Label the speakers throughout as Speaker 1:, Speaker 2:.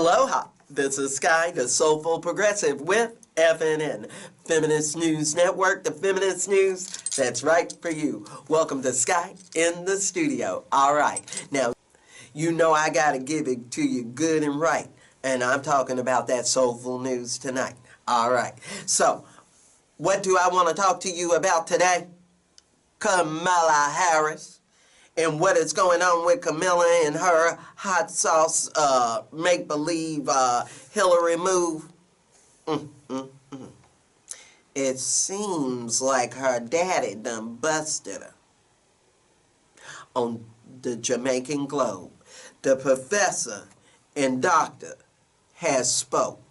Speaker 1: Aloha, this is Sky, the Soulful Progressive with FNN, Feminist News Network, the Feminist News that's right for you. Welcome to Sky in the studio. All right, now, you know I got to give it to you good and right, and I'm talking about that soulful news tonight. All right, so what do I want to talk to you about today? Kamala Harris. And what is going on with Kamala and her hot sauce make-believe Hillary move? It seems like her daddy done busted her. On the Jamaican Globe, the professor and doctor has spoke.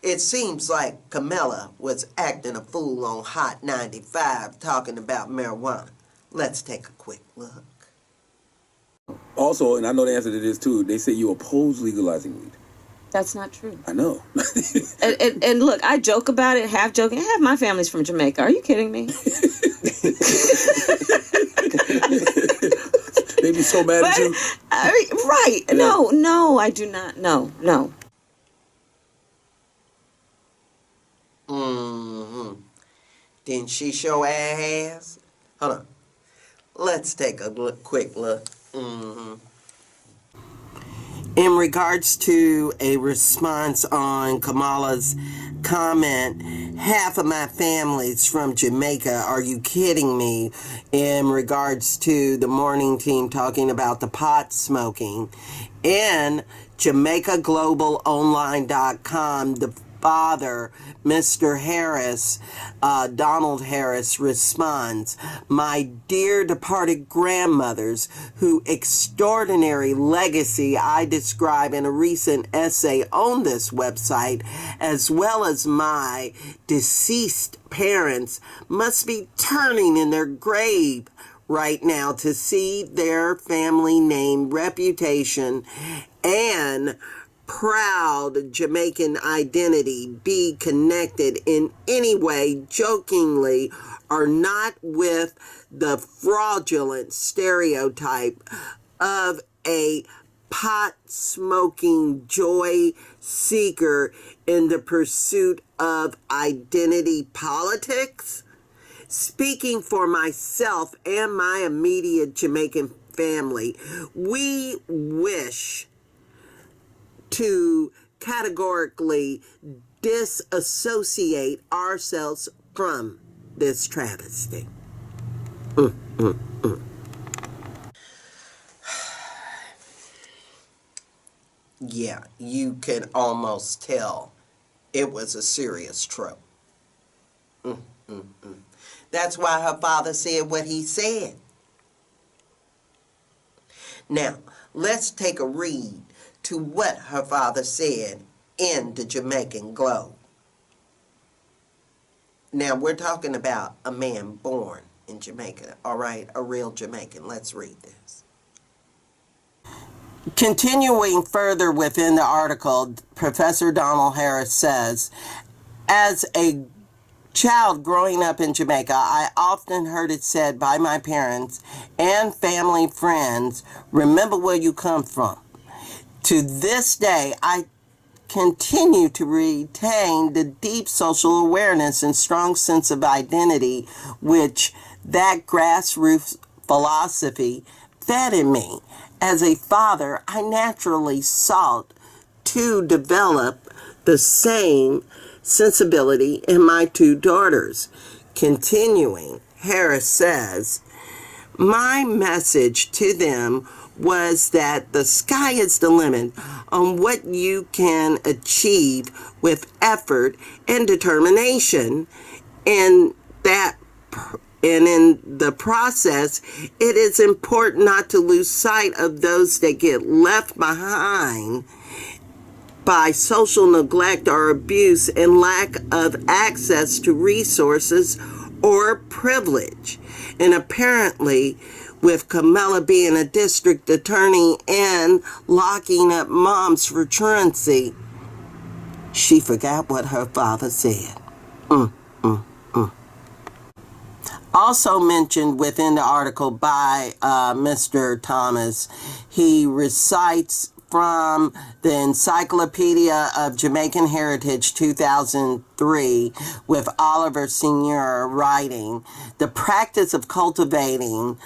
Speaker 1: It seems like Kamala was acting a fool on Hot 95 talking about marijuana. Let's take a quick look.
Speaker 2: Also, and I know the answer to this too, they say you oppose legalizing weed.
Speaker 3: That's not true.
Speaker 2: I know.
Speaker 3: and look, I joke about it, half joking. Half my family's from Jamaica. Are you kidding me?
Speaker 2: They be so mad at you.
Speaker 3: Right. Yeah. No, I do not. No.
Speaker 1: Didn't she show her ass? Hold on. Let's take a quick look. In regards to a response on Kamala's comment, half of my family's from Jamaica. Are you kidding me? In regards to the morning team talking about the pot smoking. In JamaicaGlobalOnline.com, the father, Mr. Harris, Donald Harris, responds, "My dear departed grandmothers, whose extraordinary legacy I describe in a recent essay on this website, as well as my deceased parents, must be turning in their grave right now to see their family name, reputation, and proud Jamaican identity be connected in any way, jokingly or not, with the fraudulent stereotype of a pot-smoking joy seeker in the pursuit of identity politics. Speaking for myself and my immediate Jamaican family, we wish to categorically disassociate ourselves from this travesty." Yeah, you can almost tell it was a serious trouble. That's why her father said what he said. Now, let's take a read to what her father said in the Jamaican Globe. Now, we're talking about a man born in Jamaica, all right? A real Jamaican. Let's read this. Continuing further within the article, Professor Donald Harris says, "As a child growing up in Jamaica, I often heard it said by my parents and family friends, 'Remember where you come from.' To this day, I continue to retain the deep social awareness and strong sense of identity which that grassroots philosophy fed in me. As a father, I naturally sought to develop the same sensibility in my two daughters." Continuing, Harris says, "My message to them was that the sky is the limit on what you can achieve with effort and determination, and in the process, it is important not to lose sight of those that get left behind by social neglect or abuse and lack of access to resources or privilege." And apparently, with Kamala being a district attorney and locking up moms for truancy, she forgot what her father said. Also mentioned within the article by Mr. Thomas, he recites from the Encyclopedia of Jamaican Heritage 2003 with Oliver Senior writing, the practice of cultivating,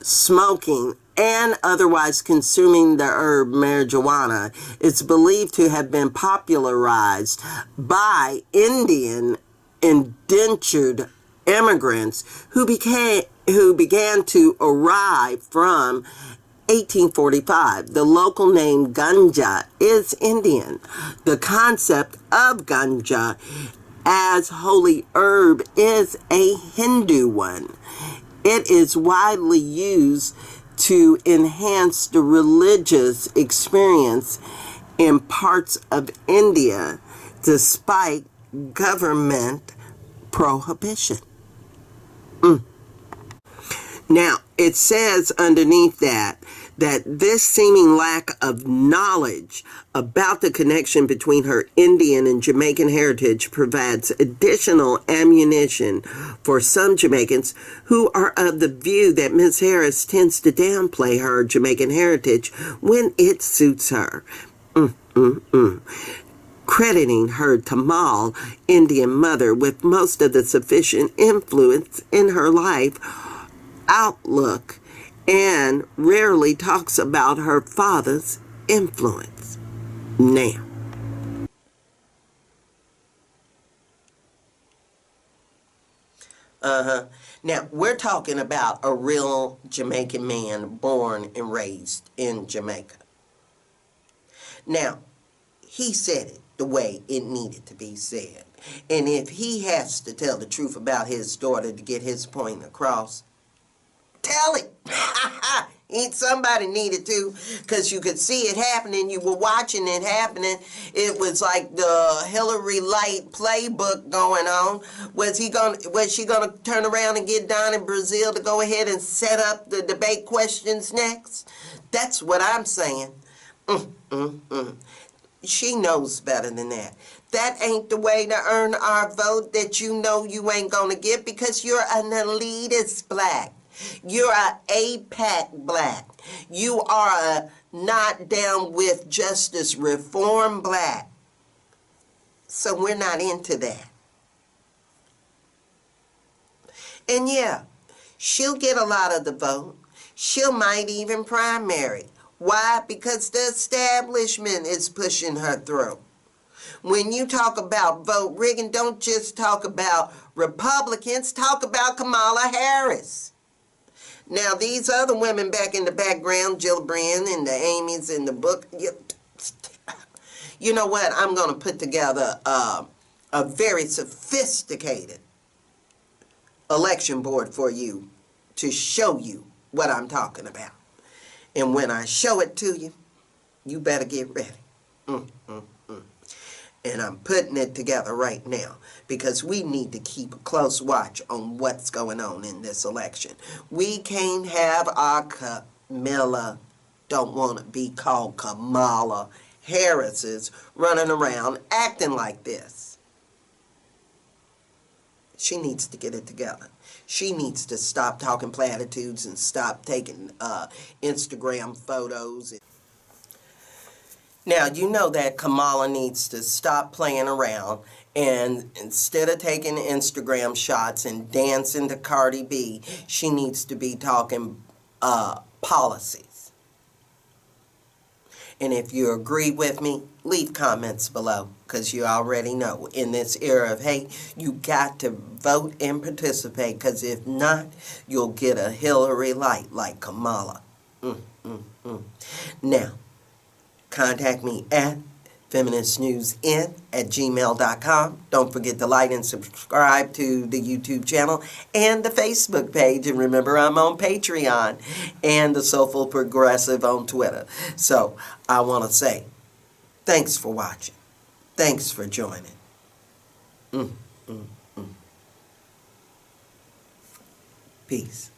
Speaker 1: smoking, and otherwise consuming the herb marijuana is believed to have been popularized by Indian indentured immigrants who began to arrive from 1845. The local name ganja is Indian. The concept of ganja as holy herb is a Hindu one. It is widely used to enhance the religious experience in parts of India despite government prohibition. Now, it says underneath that this seeming lack of knowledge about the connection between her Indian and Jamaican heritage provides additional ammunition for some Jamaicans who are of the view that Ms. Harris tends to downplay her Jamaican heritage when it suits her. Crediting her Tamil Indian mother with most of the sufficient influence in her life outlook, and rarely talks about her father's influence. Now, now we're talking about a real Jamaican man born and raised in Jamaica. Now, he said it the way it needed to be said. And if he has to tell the truth about his daughter to get his point across, tell it. Ain't somebody needed to, because you could see it happening. You were watching it happening. It was like the Hillary Light playbook going on. Was she gonna turn around and get down in Brazil to go ahead and set up the debate questions next? That's what I'm saying. She knows better than that. That ain't the way to earn our vote that you know you ain't gonna get, because you're an elitist black. You're a APAC black. You are a not down with justice reform black. So we're not into that. And yeah, she'll get a lot of the vote. She might even primary. Why? Because the establishment is pushing her through. When you talk about vote rigging, don't just talk about Republicans, talk about Kamala Harris. Now, these other women back in the background, Gillibrand and the Amy's in the book, you know what? I'm going to put together a very sophisticated election board for you to show you what I'm talking about. And when I show it to you, you better get ready. And I'm putting it together right now because we need to keep a close watch on what's going on in this election. We can't have our Camilla, don't want to be called Kamala, Harris's running around acting like this. She needs to get it together. She needs to stop talking platitudes and stop taking Instagram photos. Now, you know that Kamala needs to stop playing around, and instead of taking Instagram shots and dancing to Cardi B, she needs to be talking policies. And if you agree with me, leave comments below, because you already know in this era of hate, you got to vote and participate, because if not, you'll get a Hillary Light like Kamala. Now, contact me at FeministNewsN@gmail.com. Don't forget to like and subscribe to the YouTube channel and the Facebook page. And remember, I'm on Patreon and the Soulful Progressive on Twitter. So I want to say thanks for watching. Thanks for joining. Peace.